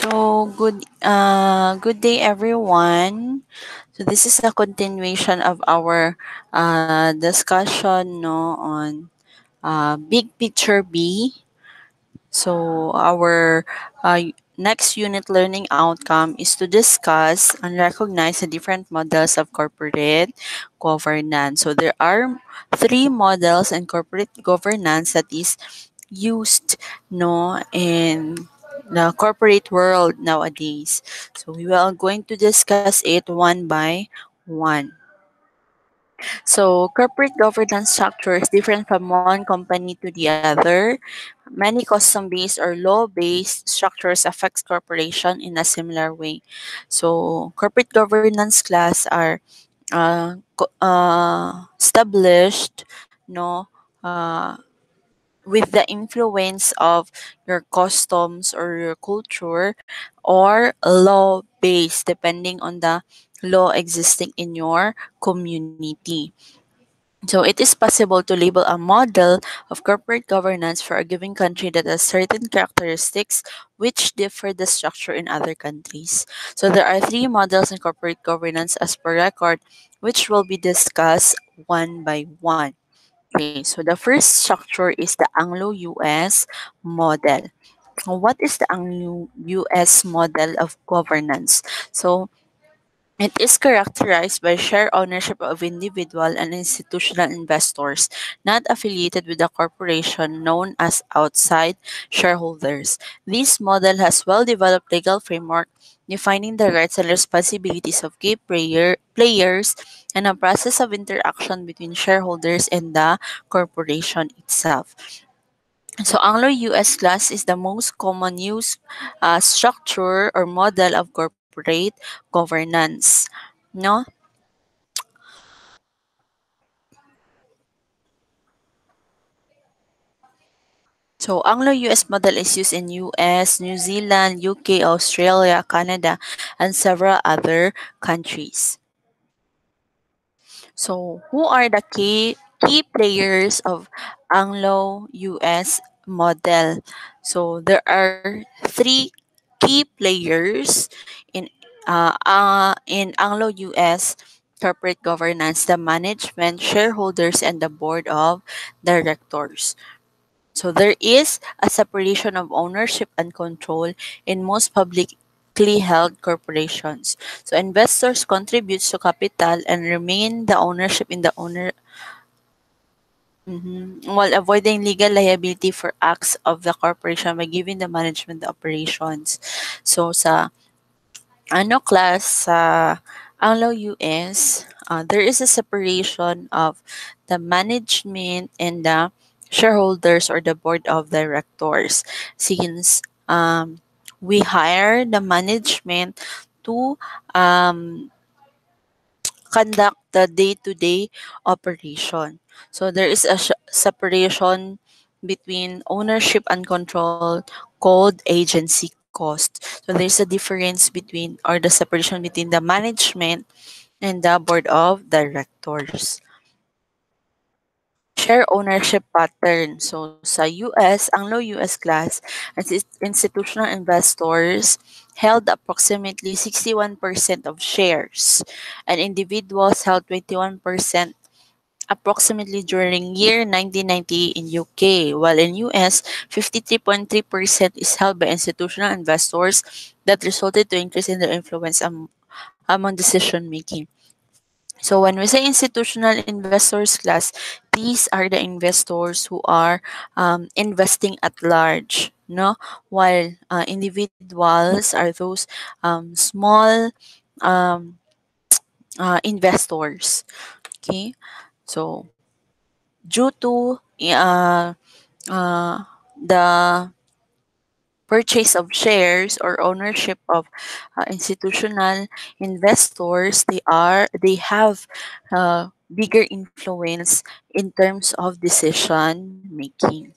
Good day everyone. So this is a continuation of our discussion no on big picture B. So our next unit learning outcome is to discuss and recognize the different models of corporate governance. So there are three models in corporate governance that is used no in the corporate world nowadays. So we are going to discuss it one by one. So corporate governance structure is different from one company to the other. Many custom-based or law-based structures affects corporation in a similar way. So corporate governance class are established no with the influence of your customs or your culture or law based depending on the law existing in your community. So it is possible to label a model of corporate governance for a given country that has certain characteristics which differ the structure in other countries. So there are three models in corporate governance as per record, which will be discussed one by one. Okay, so the first structure is the Anglo-US model. What is the Anglo-US model of governance? So it is characterized by shared ownership of individual and institutional investors not affiliated with the corporation known as outside shareholders. This model has well-developed legal framework defining the rights and responsibilities of players and a process of interaction between shareholders and the corporation itself. So Anglo-US class is the most common use structure or model of corporate governance. No? So Anglo-US model is used in US, New Zealand, UK, Australia, Canada, and several other countries. So who are the key players of Anglo-US model? So there are three key players in in Anglo-US corporate governance: the management, shareholders, and the board of directors. So there is a separation of ownership and control in most publicly held corporations. So investors contribute to capital and remain the ownership in the owner while avoiding legal liability for acts of the corporation by giving the management the operations. So sa class sa Anglo-US, there is a separation of the management and the shareholders or the board of directors since we hire the management to um, conduct the day-to-day operation. So there is a separation between ownership and control called agency cost. So there's a difference between or the separation between the management and the board of directors. Share ownership pattern. So sa US, Anglo-US class, institutional investors held approximately 61% of shares and individuals held 21% approximately during year 1990 in UK, while in US, 53.3% is held by institutional investors that resulted to increase in their influence among decision making. So when we say institutional investors class, these are the investors who are investing at large, no? While individuals are those small um, investors. Okay, so due to uh, the purchase of shares or ownership of institutional investors, they have bigger influence in terms of decision making.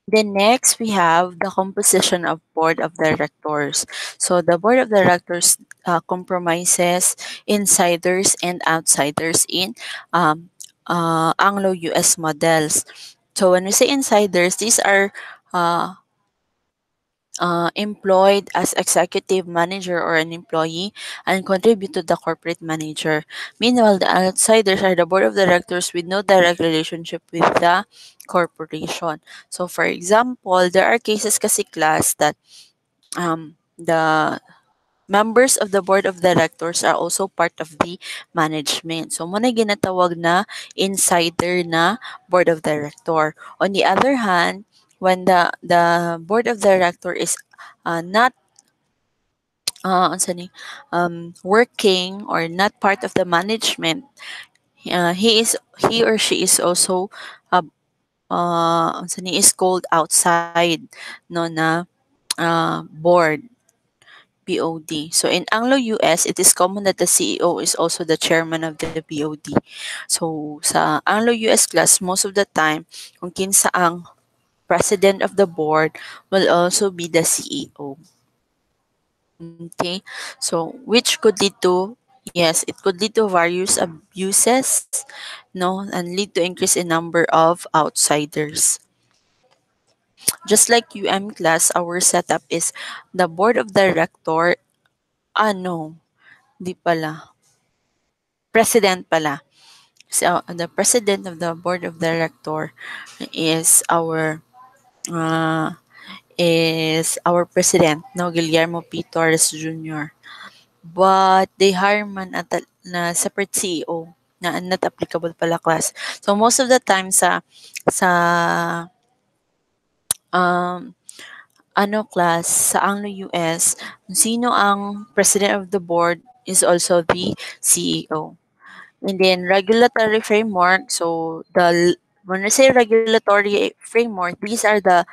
Then next we have the composition of board of directors. So the board of directors compromises insiders and outsiders in um, Anglo-US models. So when we say insiders, these are uh, employed as executive manager or an employee and contribute to the corporate manager. Meanwhile, the outsiders are the board of directors with no direct relationship with the corporation. So, for example, there are cases kasi class that the members of the board of directors are also part of the management. So, muna ginatawag na insider na board of director. On the other hand, when the board of director is not unsa ni working or not part of the management, he or she is also uh, unsa ni is called outside no na board BOD. So in Anglo US, it is common that the CEO is also the chairman of the BOD. So sa Anglo US class, most of the time, kung kinsa ang president of the board will also be the CEO. Okay, so which could lead to, yes, it could lead to various abuses, no, and lead to increase in number of outsiders. Just like UM class, our setup is the board of director, no, di pala, president pala. So the president of the board of director is uh, our president, no, Guillermo P. Torres Jr. But they hire man at na separate CEO na not applicable pala class. So most of the time sa um class sa Anglo US, sino ang president of the board is also the CEO. And then regulatory framework. So when I say regulatory framework, these are the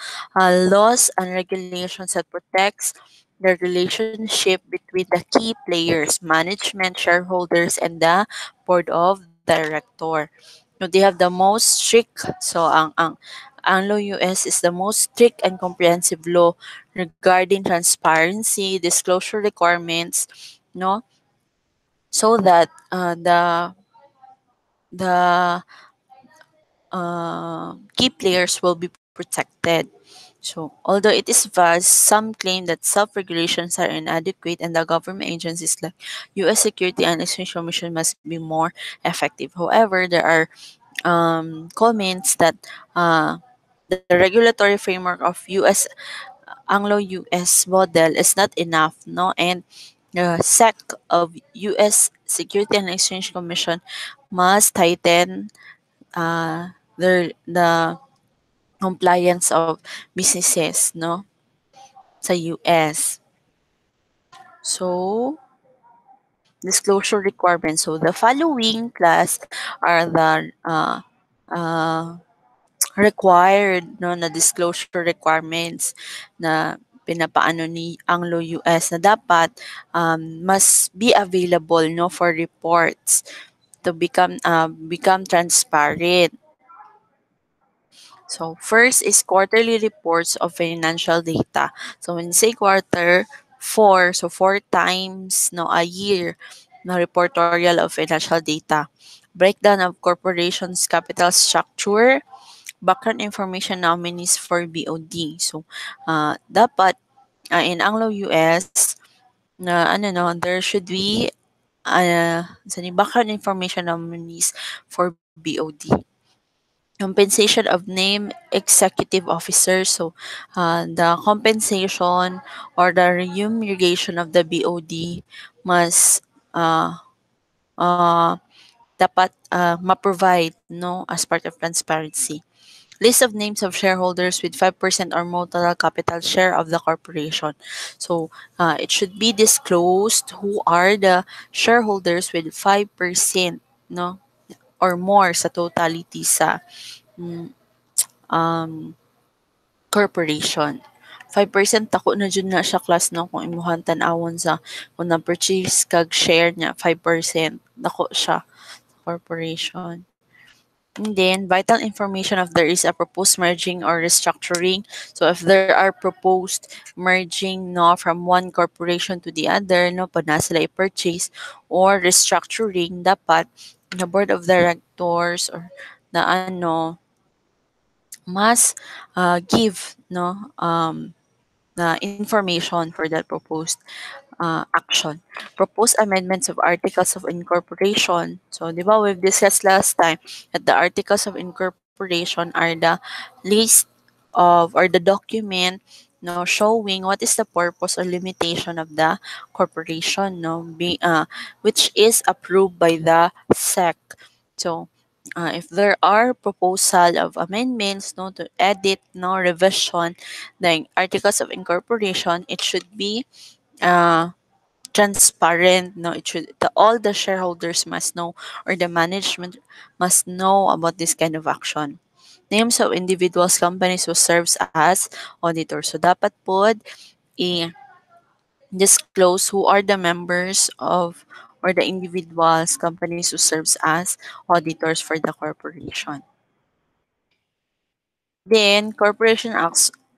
laws and regulations that protects the relationship between the key players, management, shareholders, and the board of director. So they have the most strict. So ang Anglo US is the most strict and comprehensive law regarding transparency, disclosure requirements, no, so that the key players will be protected. So, although it is vast, some claim that self-regulations are inadequate and the government agencies like U.S. Security and Exchange Commission must be more effective. However, there are comments that the regulatory framework of U.S. Anglo-U.S. model is not enough, no, and the SEC of U.S. Security and Exchange Commission must tighten the compliance of businesses, no, sa US. So, disclosure requirements. So, the following class are the required, no, na disclosure requirements na pinapaano ni Anglo US na dapat must be available, no, for reports to become transparent. So first is quarterly reports of financial data. So when you say quarter, four, so four times no a year na reportorial of financial data. Breakdown of corporations capital structure, background information nominees for BOD. So dapat in Anglo US na there should be background information nominees for BOD. Compensation of named executive officers. So, the compensation or the remuneration of the BOD must uh, dapat ma-provide, no, as part of transparency. List of names of shareholders with 5% or more total capital share of the corporation. So, it should be disclosed who are the shareholders with 5%, no, or more sa totality sa mm, um, corporation. 5% tako na jud na siya class no kung imuhan tan-awon sa kung na-purchase kag share niya 5% dako siya corporation. And then vital information if there is a proposed merging or restructuring. So if there are proposed merging no from one corporation to the other no pag na sila i-purchase or restructuring dapat the board of directors or the must give no information for that proposed action. Proposed amendments of articles of incorporation. So, di ba, we've discussed last time that the articles of incorporation are the list of or the document no showing what is the purpose or limitation of the corporation which is approved by the SEC. So, if there are proposal of amendments no to edit no revision the articles of incorporation, it should be uh, transparent. No, it should all the shareholders must know or the management must know about this kind of action. Names of individuals, companies who serves as auditor. So dapat po i-disclose who are the members of or the individuals, companies who serves as auditors for the corporation. Then,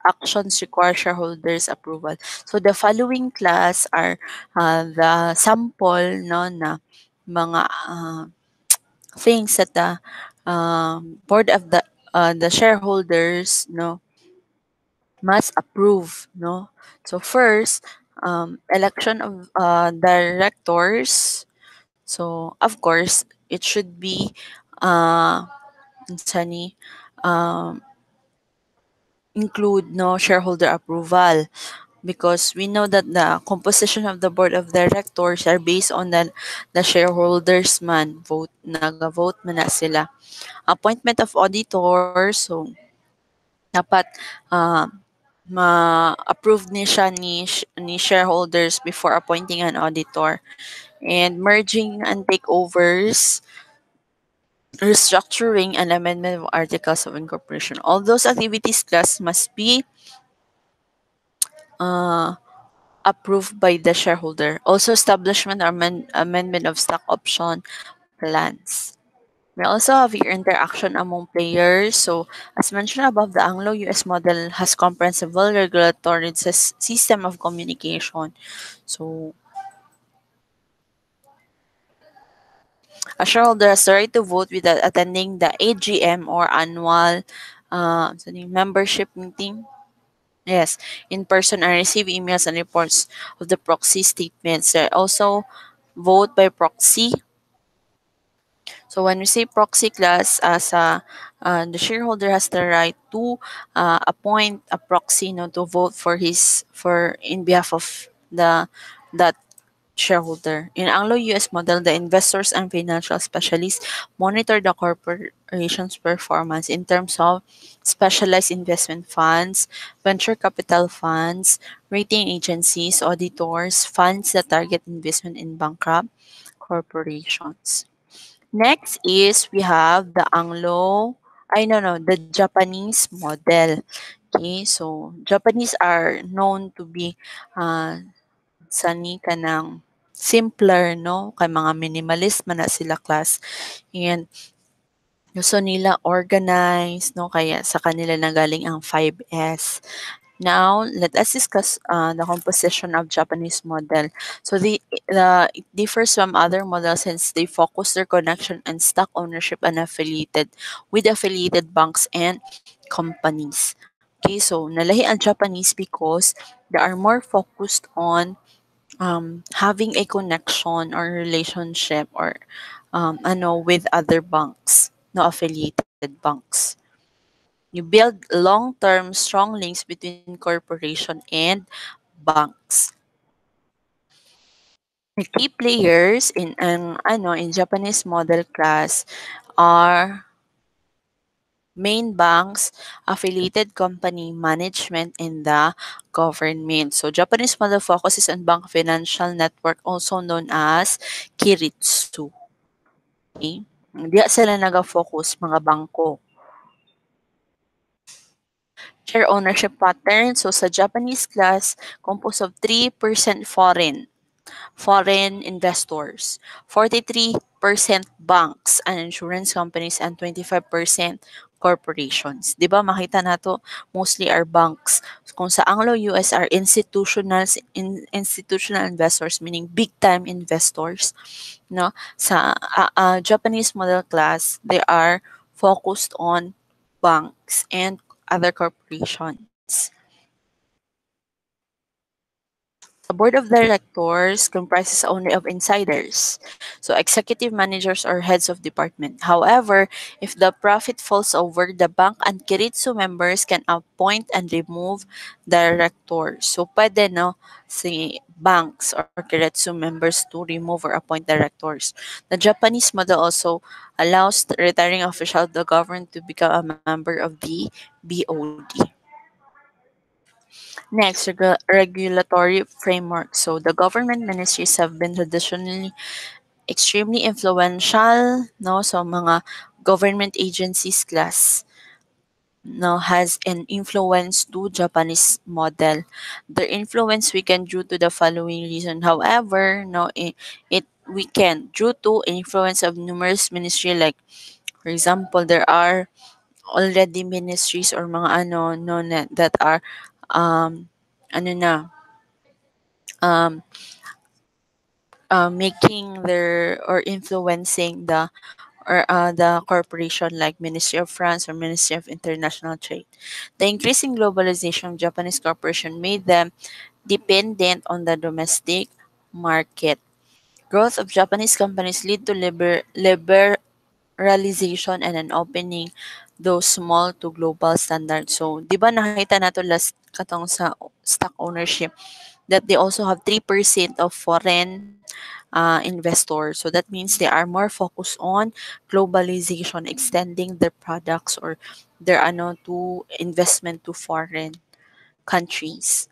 actions require shareholders' approval. So, the following class are the sample no, na mga things that the board of the shareholders no must approve. No, so first, election of directors. So, of course, it should be uh, sani, um, include no shareholder approval because we know that the composition of the board of directors are based on the shareholders man vote naga-vote man na sila. Appointment of auditors, so dapat uh, ma-approve ni siya ni shareholders before appointing an auditor. And merging and takeovers, restructuring and amendment of articles of incorporation. All those activities class must be uh, approved by the shareholder. Also, establishment or amendment of stock option plans. We also have here interaction among players. So, as mentioned above, the Anglo-US model has comprehensive regulatory system of communication. So, a shareholder has the right to vote without attending the AGM or annual membership meeting. Yes, in person and receive emails and reports of the proxy statements. They also vote by proxy. So when we say proxy class, the shareholder has the right to appoint a proxy, to vote for in behalf of that shareholder. In Anglo-US model, the investors and financial specialists monitor the corporation's performance in terms of specialized investment funds, venture capital funds, rating agencies, auditors, funds that target investment in bankrupt corporations. Next is we have the the Japanese model. Okay, so Japanese are known to be uh, sani ka ng simpler, no? Kay mga minimalist man na sila class. And gusto nila organized, no? Kaya sa kanila nagaling ang 5S. Now, let us discuss the composition of Japanese model. So, it differs from other models since they focus their connection and stock ownership and with affiliated banks and companies. Okay, so nalahi ang Japanese because they are more focused on having a connection or relationship or with other banks, no affiliated banks. You build long-term strong links between corporation and banks. The key players in Japanese model class are main banks, affiliated company, management, and the government. So Japanese model focuses on bank financial network, also known as Kiritsu. Okay? Diya sila naga-focus mga bangko. Share ownership pattern. So sa Japanese class, composed of 3% foreign investors, 43% banks and insurance companies, and 25% corporations. 'Di ba makita nato mostly are banks. Kung sa Anglo-US are institutional investors, meaning big time investors, no? Sa Japanese model class, they are focused on banks and other corporations. The board of directors comprises only of insiders, so executive managers or heads of department. However, if the profit falls over, the bank and Kiritsu members can appoint and remove directors. So, pwede no, si banks or Kiritsu members to remove or appoint directors. The Japanese model also allows the retiring official of the government to become a member of the BOD. Next, regulatory framework. So the government ministries have been traditionally extremely influential, no? So mga government agencies class no has an influence to Japanese model. Their influence weakened due to the following reason. However, no it weakened due to influence of numerous ministry, like for example, there are already ministries or mga ano no that are um ano na making their or influencing the corporation, like Ministry of France or Ministry of International Trade. The increasing globalization of Japanese corporation made them dependent on the domestic market. Growth of Japanese companies lead to liberalization and an opening those small to global standards. So, di ba nakita nato last katong sa stock ownership that they also have 3% of foreign investors. So that means they are more focused on globalization, extending their products or their ano to investment to foreign countries.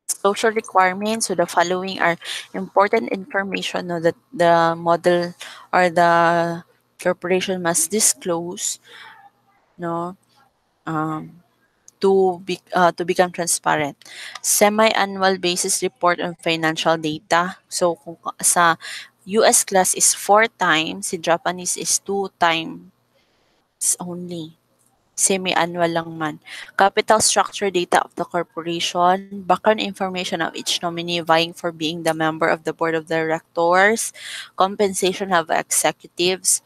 Social requirements. So the following are important information no, that the model or the corporation must disclose no to become transparent. Semi-annual basis report on financial data. So kung sa US class is 4 times, si Japanese is 2 times only. Semi-annual lang man. Capital structure data of the corporation, background information of each nominee vying for being the member of the board of directors, compensation of executives,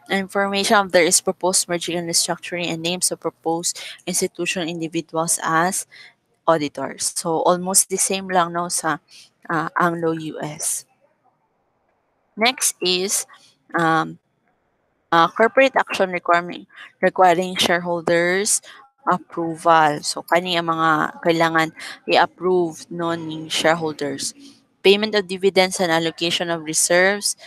information of there is proposed merging and restructuring, and names of proposed institutional individuals as auditors. So almost the same lang no sa Anglo-US. Next is um, corporate action requiring shareholders approval. So kani ang mga kailangan i-approve no ng shareholders. Payment of dividends and allocation of reserves,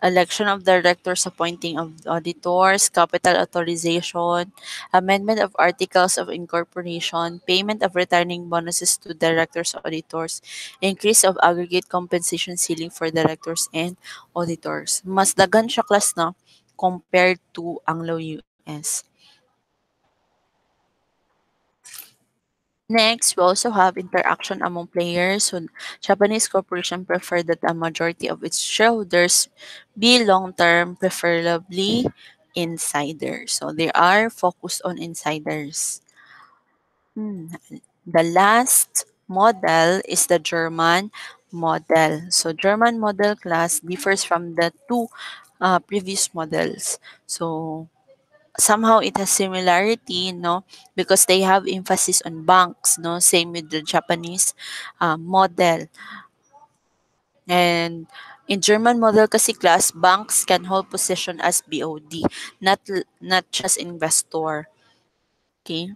election of directors, appointing of auditors, capital authorization, amendment of articles of incorporation, payment of returning bonuses to directors, auditors, increase of aggregate compensation ceiling for directors and auditors. Mas dagan siya class no compared to Anglo-US. Next, we also have interaction among players. So, Japanese corporation prefer that a majority of its shareholders be long-term, preferably insiders. So, they are focused on insiders. Hmm. The last model is the German model. So, German model class differs from the two previous models. So, somehow it has similarity, no, because they have emphasis on banks, no, same with the Japanese model. And in German model kasi class, banks can hold position as BOD, not just investor. Okay.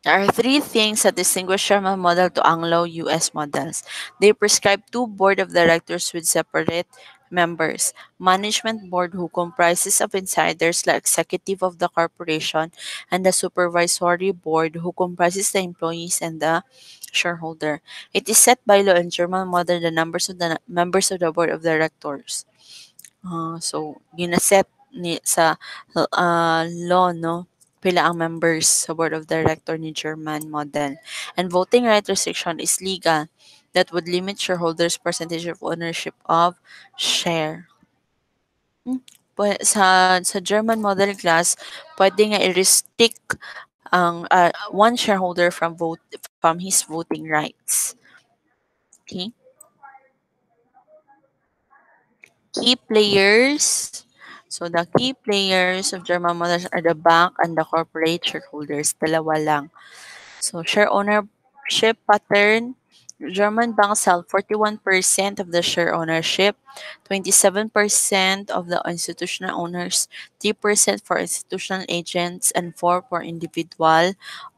There are three things that distinguish German model to Anglo-US models. They prescribe two board of directors with separate members. Management board who comprises of insiders like executive of the corporation, and the supervisory board who comprises the employees and the shareholder. It is set by law in German model the numbers of the members of the board of directors. So, ginaset ni sa law, no? Pila ang members sa board of director ni German model. And voting right restriction is legal that would limit shareholders' percentage of ownership of share. Hmm. Sa German model class, pwede nga i-restrict ang one shareholder from his voting rights. Okay? Key players. So the key players of German models are the bank and the corporate shareholders. Dalawa lang. So share owner ownership pattern. German banks held 41% of the share ownership, 27% of the institutional owners, 3% for institutional agents, and 4 for individual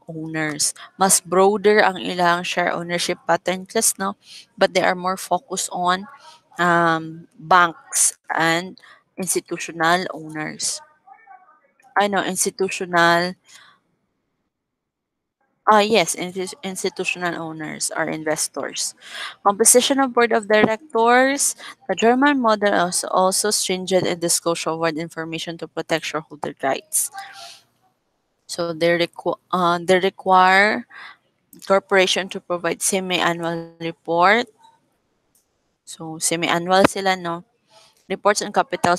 owners. Mas broader ang ilang share ownership pattern class, no? But they are more focused on banks and institutional owners. I know institutional. Yes, institutional owners or investors. Composition of board of directors. The German model is also stringent in disclosure of information to protect shareholder rights. So they require corporation to provide semi-annual report. So semi-annual sila, no? Reports on capital